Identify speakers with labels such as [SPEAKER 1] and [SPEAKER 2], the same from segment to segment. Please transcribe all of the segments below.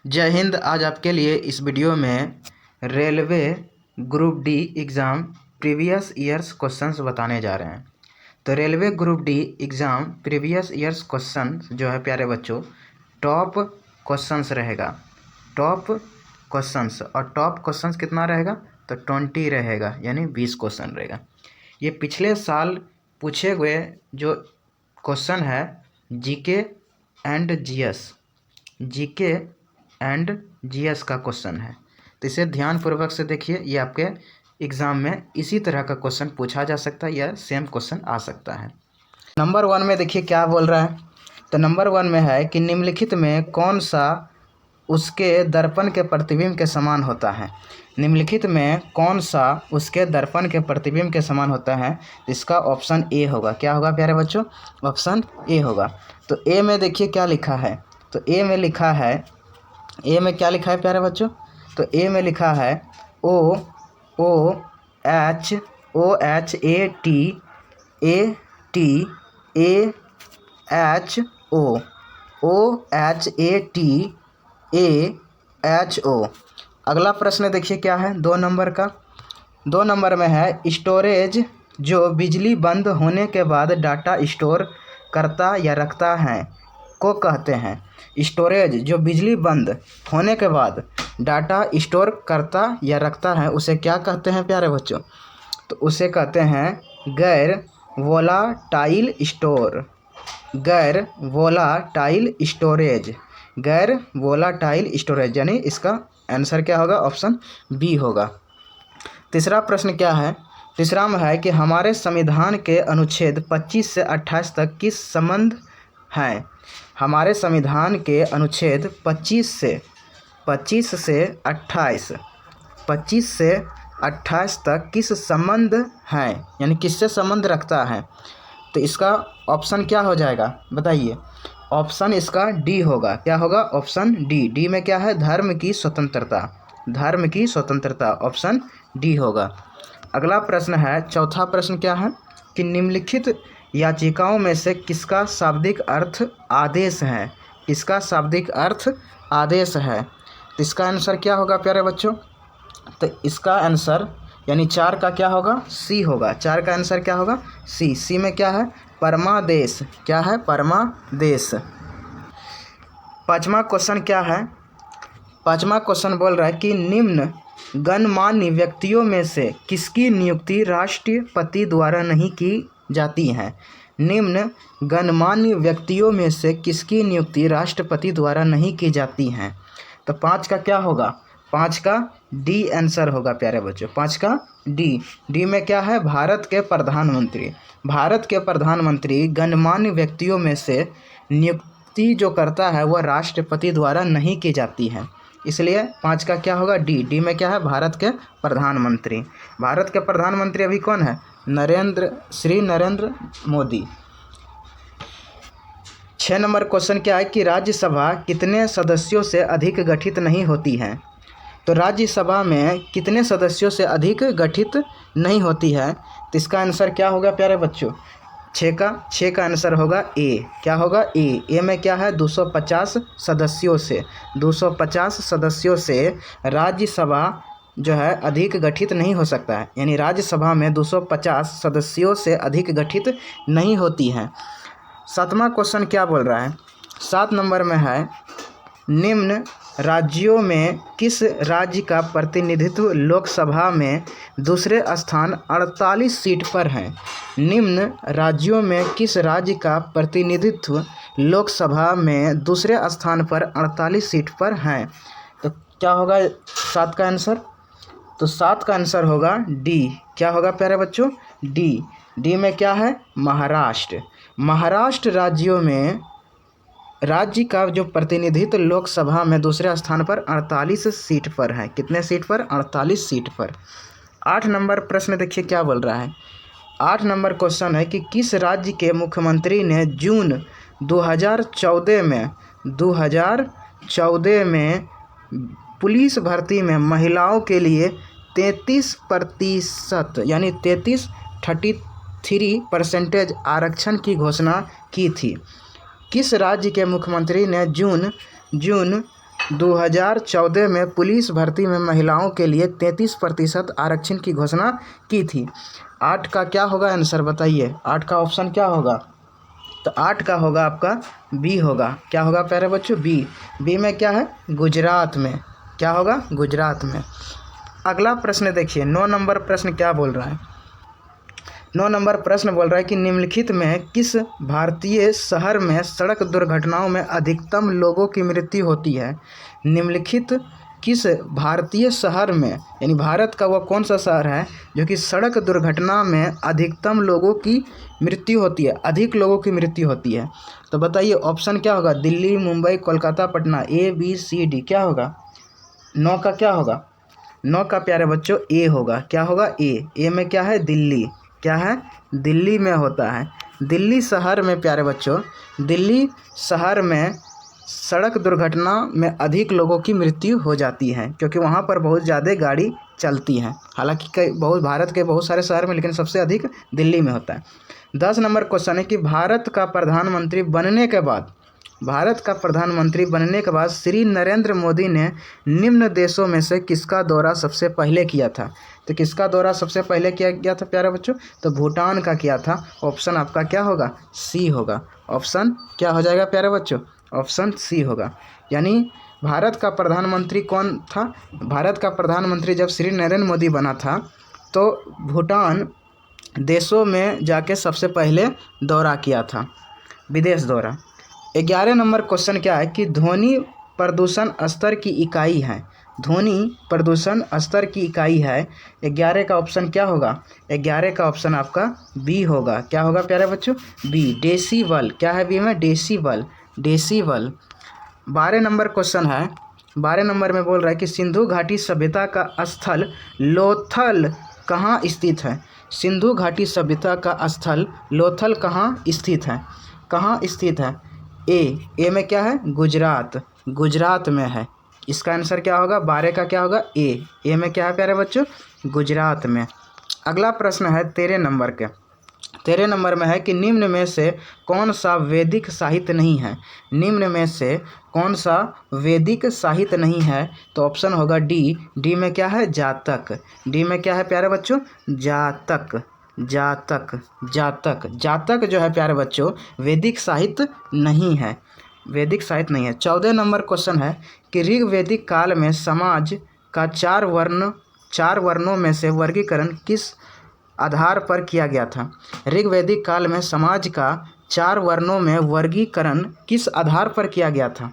[SPEAKER 1] जय हिंद। आज आपके लिए इस वीडियो में railway group D exam previous years questions बताने जा रहे हैं। तो railway group D exam previous years question जो है प्यारे बच्चों, टॉप क्वेश्चंस रहेगा। टॉप क्वेश्चंस, और टॉप क्वेश्चंस कितना रहेगा? तो 20 रहेगा, यानी 20 क्वेश्चन रहेगा। ये पिछले साल पूछे हुए जो क्वेश्चन है GK and GS, GK and GS का क्वेश्चन है। तो इसे ध्यानपूर्वक से देखिए। ये आपके एग्ज़ाम में इसी तरह का क्वेश्चन पूछा जा सकता है या सेम क्वेश्चन आ सकता है। नंबर 1 में देखिए क्या बोल रहा है। तो नंबर 1 में है कि निम्नलिखित में कौन सा उसके दर्पण के प्रतिबिंब के समान होता है। निम्नलिखित में कौन सा उसके दर्पण के प्रतिबिंब के समान होता है? इसका ऑप्शन ए होगा। क्या होगा प्यारे बच्चों? ऑप्शन ए होगा। तो ए में देखिए क्या लिखा है। तो ए में लिखा है, ए में क्या लिखा है प्यारे बच्चों? तो ए में लिखा है OH OHATAHO। अगला प्रश्न देखिए क्या है 2 नंबर का। 2 नंबर में है स्टोरेज जो बिजली बंद होने के बाद डाटा स्टोर करता या रखता है को कहते हैं। स्टोरेज जो बिजली बंद होने के बाद डाटा स्टोर करता या रखता है उसे क्या कहते हैं प्यारे बच्चों? तो उसे कहते हैं गैर वोलाटाइल स्टोर, गैर वोलाटाइल स्टोरेज, गैर वोलाटाइल स्टोरेज, यानी इसका आंसर क्या होगा? ऑप्शन बी होगा। तीसरा प्रश्न क्या है? तीसरा में है कि हमारे संविधान के अनुच्छेद 25 से 28 तक किस संबंध हैं? हमारे संविधान के अनुच्छेद 25 से 28 तक किस संबंध हैं, यानी किससे संबंध रखता है? तो इसका ऑप्शन क्या हो जाएगा बताइए? ऑप्शन इसका डी होगा। क्या होगा? Option D. डी में क्या है? धर्म की स्वतंत्रता, धर्म की स्वतंत्रता, ऑप्शन डी होगा। अगला प्रश्न है, चौथा प्रश्न क्या है कि निम्नलिखित याचिकाओं में से किसका शाब्दिक अर्थ आदेश है? इसका शाब्दिक अर्थ आदेश है। तो इसका आंसर क्या होगा प्यारे बच्चों? तो इसका आंसर यानी 4 का क्या होगा? सी होगा। 4 का आंसर क्या होगा? सी। सी में क्या है? परमादेश। क्या है? परमादेश। 5वां क्वेश्चन क्या है? 5वां क्वेश्चन बोल रहा है कि निम्न गणमान्य व्यक्तियों में से किसकी नियुक्ति राष्ट्रपति द्वारा नहीं की जाती है? निम्न गणमान्य व्यक्तियों में से किसकी नियुक्ति राष्ट्रपति द्वारा नहीं की जाती है? तो 5 का क्या होगा? 5 का डी आंसर होगा प्यारे बच्चों। 5 का डी। डी में क्या है? भारत के प्रधानमंत्री। भारत के प्रधानमंत्री गणमान्य व्यक्तियों में से नियुक्ति जो करता है वह राष्ट्रपति द्वारा नहीं की जाती है, इसलिए 5 का क्या होगा? डी। डी में क्या है? भारत के प्रधानमंत्री। भारत के प्रधानमंत्री अभी कौन है? नरेंद्र मोदी। 6 नंबर क्वेश्चन क्या है कि राज्यसभा कितने सदस्यों से अधिक गठित नहीं होती है? तो राज्यसभा में कितने सदस्यों से अधिक गठित नहीं होती है? तो इसका आंसर क्या होगा प्यारे बच्चों? 6 का आंसर होगा ए। क्या होगा? ए। ए में क्या है? 250 सदस्यों से, 250 सदस्यों से राज्यसभा जो है अधिक गठित नहीं हो सकता है, यानी राज्यसभा में 250 सदस्यों से अधिक गठित नहीं होती है। 7वां क्वेश्चन क्या बोल रहा है? 7 नंबर में है निम्न राज्यों में किस राज्य का प्रतिनिधित्व लोकसभा में दूसरे स्थान 48 सीट पर है? निम्न राज्यों में किस राज्य का प्रतिनिधित्व लोकसभा में दूसरे स्थान पर 48 सीट पर है? तो क्या होगा 7 का आंसर? तो 7 का आंसर होगा डी। क्या होगा प्यारे बच्चों? डी। डी में क्या है? महाराष्ट्र। महाराष्ट्र राज्यों में राज्य का जो प्रतिनिधित्व लोकसभा में दूसरे स्थान पर 48 सीट पर है। कितने सीट पर? 48 सीट पर। 8 नंबर प्रश्न देखिए क्या बोल रहा है। 8 नंबर क्वेश्चन है कि किस राज्य के मुख्यमंत्री ने जून 2014 में पुलिस भर्ती में महिलाओं के लिए 33% यानी 33% आरक्षण की घोषणा की थी? किस राज्य के मुख्यमंत्री ने जून 2014 में पुलिस भर्ती में महिलाओं के लिए 33% आरक्षण की घोषणा की थी। 8 का क्या होगा आंसर बताइए, 8 का ऑप्शन क्या होगा? तो 8 का होगा आपका बी होगा। क्या होगा प्यारे बच्चों? बी में क्या है? गुजरात में। क्या होगा? गुजरात में। अगला प्रश्न देखिए, 9 नंबर प्रश्न क्या बोल रहा है? 9 नंबर प्रश्न बोल रहा है कि निम्नलिखित में किस भारतीय शहर में सड़क दुर्घटनाओं में अधिकतम लोगों की मृत्यु होती है? निम्नलिखित किस भारतीय शहर में, यानी भारत का वह कौन सा शहर है जो कि सड़क दुर्घटना में अधिकतम लोगों की मृत्यु होती है, अधिक लोगों की मृत्यु होती है? तो बताइए ऑप्शन क्या होगा? दिल्ली, मुंबई, कोलकाता, पटना। ए, बी, सी, डी। क्या होगा? 9 का क्या होगा? 9 का प्यारे बच्चों ए होगा। क्या होगा? ए में क्या है? दिल्ली। क्या है? दिल्ली में होता है। दिल्ली शहर में प्यारे बच्चों, दिल्ली शहर में सड़क दुर्घटना में अधिक लोगों की मृत्यु हो जाती है क्योंकि वहाँ पर बहुत ज़्यादा गाड़ी चलती हैं। हालांकि भारत के बहुत सारे शहर में, लेकिन सबसे अधिक दिल्ली में होता है। 10 नंबर क्वेश्चन है कि भारत का प्रधानमंत्री बनने के बाद श्री नरेंद्र मोदी ने निम्न देशों में से किसका दौरा सबसे पहले किया था? तो किसका दौरा सबसे पहले किया गया था प्यारे बच्चों? तो भूटान का किया था। ऑप्शन आपका क्या होगा? सी होगा। ऑप्शन क्या हो जाएगा प्यारे बच्चों? ऑप्शन सी होगा। यानी भारत का प्रधानमंत्री कौन था? भारत का प्रधानमंत्री जब श्री नरेंद्र मोदी बना था तो भूटान देशों में जाके सबसे पहले दौरा किया था, विदेश दौरा। 11 नंबर क्वेश्चन क्या है कि ध्वनि प्रदूषण स्तर की इकाई है? ध्वनि प्रदूषण स्तर की इकाई है। 11 का ऑप्शन क्या होगा? 11 का ऑप्शन आपका बी होगा। क्या होगा प्यारे बच्चों? B, decibel. क्या है बी में? डेसीबल। 12 नंबर क्वेश्चन है। 12 नंबर में बोल रहा है कि सिंधु घाटी सभ्यता का स्थल लोथल कहाँ स्थित है? सिंधु घाटी सभ्यता का स्थल लोथल कहाँ स्थित है? कहाँ स्थित है? ए में क्या है? गुजरात। गुजरात में है। इसका आंसर क्या होगा? 12 का क्या होगा? ए में क्या है प्यारे बच्चों? गुजरात में। अगला प्रश्न है 13 नंबर के। 13 नंबर में है कि निम्न में से कौन सा वैदिक साहित्य नहीं है? निम्न में से कौन सा वैदिक साहित्य नहीं है? तो ऑप्शन होगा डी में क्या है? जातक। डी में क्या है प्यारे बच्चों? जातक। जातक जो है प्यारे बच्चों वैदिक साहित्य नहीं है, वैदिक साहित्य नहीं है। 14 नंबर क्वेश्चन है कि ऋग्वैदिक काल में समाज का 4 वर्णों में से वर्गीकरण किस आधार पर किया गया था? ऋग्वैदिक काल में समाज का 4 वर्णों में वर्गीकरण किस आधार पर किया गया था?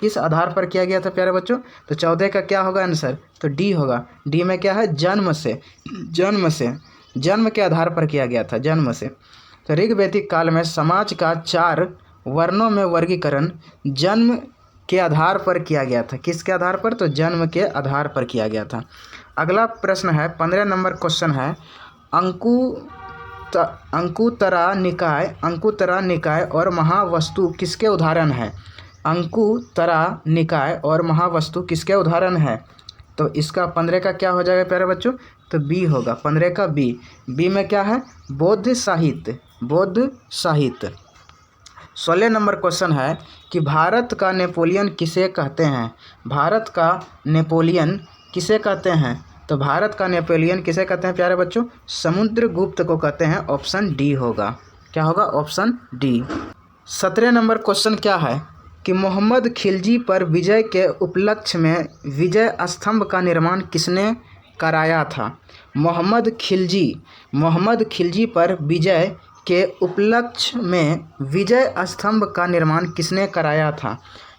[SPEAKER 1] किस आधार पर किया गया था प्यारे बच्चों? तो 14 का क्या होगा आंसर? तो डी होगा। डी में क्या है? जन्म के आधार पर किया गया था, जन्म से। तो ऋग्वैदिक काल में समाज का 4 वर्णों में वर्गीकरण जन्म के आधार पर किया गया था। किसके आधार पर? तो जन्म के आधार पर किया गया था। अगला प्रश्न है 15 नंबर क्वेश्चन है अंकुतरा निकाय और महावस्तु किसके उदाहरण है? अंकुतरा निकाय और महावस्तु किसके उदाहरण है? तो इसका 15 का क्या हो जाएगा प्यारे बच्चों? तो बी होगा। 15 का बी में क्या है? बौद्ध साहित्य। 16 नंबर क्वेश्चन है कि भारत का नेपोलियन किसे कहते हैं? भारत का नेपोलियन किसे कहते हैं? तो भारत का नेपोलियन किसे कहते हैं प्यारे बच्चों? समुद्रगुप्त को कहते हैं। ऑप्शन डी होगा। क्या होगा? Option D. 17 नंबर क्वेश्चन क्या है कि मोहम्मद खिलजी पर विजय के उपलक्ष्य में विजय स्तंभ का निर्माण किसने कराया था? मोहम्मद खिलजी पर विजय के उपलक्ष्य में विजय स्तंभ का निर्माण किसने कराया था?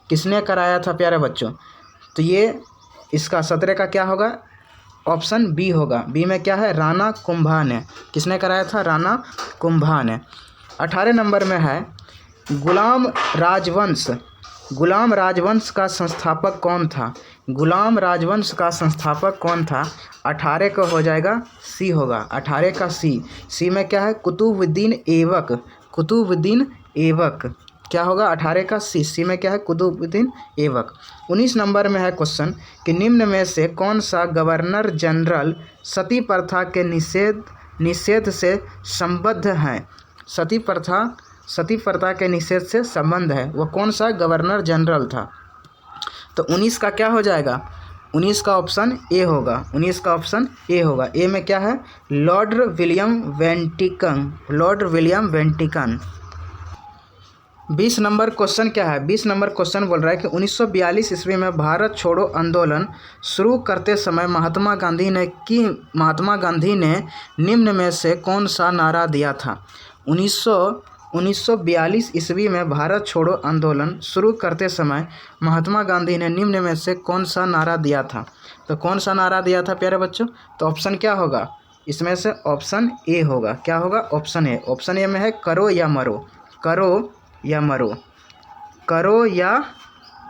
[SPEAKER 1] किसने कराया था प्यारे बच्चों? तो ये इसका 17 का क्या होगा? ऑप्शन बी होगा। बी में क्या है? राणा कुंभा ने। किसने कराया था? राणा कुंभा ने। 18 नंबर में है गुलाम राजवंश का संस्थापक कौन था? गुलाम राजवंश का संस्थापक कौन था? 18 का हो जाएगा सी होगा। 18 का सी में क्या है? कुतुबुद्दीन ऐबक। क्या होगा? 18 का सी में क्या है? कुतुबुद्दीन ऐबक। 19 नंबर में है क्वेश्चन कि निम्न में से कौन सा गवर्नर जनरल सती प्रथा के निषेध से संबद्ध है? सती प्रथा के निषेध से संबंध है, वो कौन सा गवर्नर जनरल था? तो 19 का क्या हो जाएगा? 19 का ऑप्शन ए होगा। 19 का ऑप्शन ए होगा। ए में क्या है? Lord William वेंटिकन। Lord William वेंटिकन। 20 number question क्या है? 20 नंबर क्वेश्चन बोल रहा है कि 1942 ईस्वी में भारत छोड़ो आंदोलन शुरू करते समय महात्मा गांधी ने निम्न में से कौन सा नारा दिया था? 1942 ईस्वी में भारत छोड़ो आंदोलन शुरू करते समय महात्मा गांधी ने निम्न में से कौन सा नारा दिया था? तो कौन सा नारा दिया था प्यारे बच्चों? तो ऑप्शन क्या होगा इसमें से? ऑप्शन ए होगा। क्या होगा? Option A. ऑप्शन ए में है करो या मरो। करो या मरो। करो या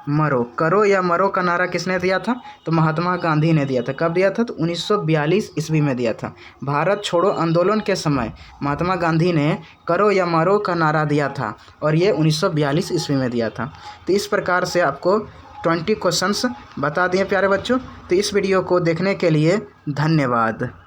[SPEAKER 1] मरो। करो या मरो का नारा किसने दिया था? तो महात्मा गांधी ने दिया था। कब दिया था? तो 1942 ईस्वी में दिया था। भारत छोड़ो आंदोलन के समय महात्मा गांधी ने करो या मरो का नारा दिया था और ये 1942 ईस्वी में दिया था। तो इस प्रकार से आपको 20 क्वेश्चंस बता दिए प्यारे बच्चों। तो इस वीडियो को देखने के लिए धन्यवाद।